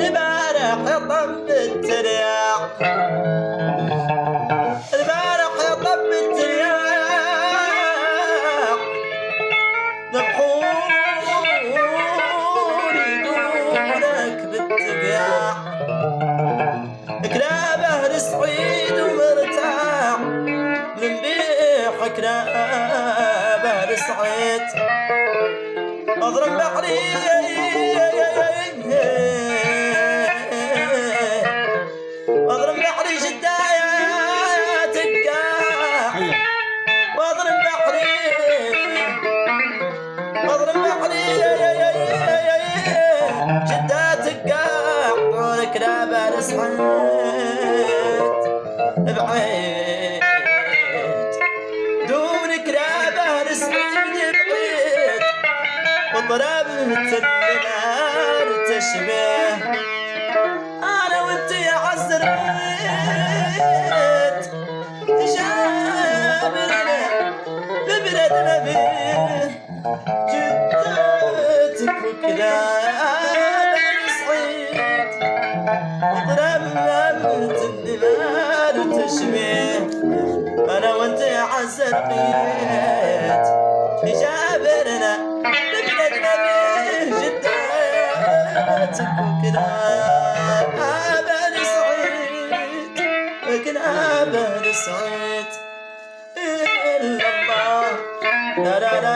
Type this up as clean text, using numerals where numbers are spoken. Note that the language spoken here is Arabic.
البارح يطب الترياق البارح يطب الترياق ذبحون يدونك بالتقياق كلابه لسعيد ومرتاح من بيح كلابه لسعيد اضرب بحري اضرب بحري جدايا تقاع واضرب بحري جدا تقاع دون كلابه لسعيد بعيد دون كلابه لسعيد بعيد وضربت النار تشبه انا وانت يا عزريت جابرنا ببلدنا بيه جدتك وكلاب الصعيد وضربت النار تشبه انا وانت يا عزريت جابرنا ببلدنا بيه جدتك وكلاب الصعيد كلاب الصعيد إلا الله لا لا لا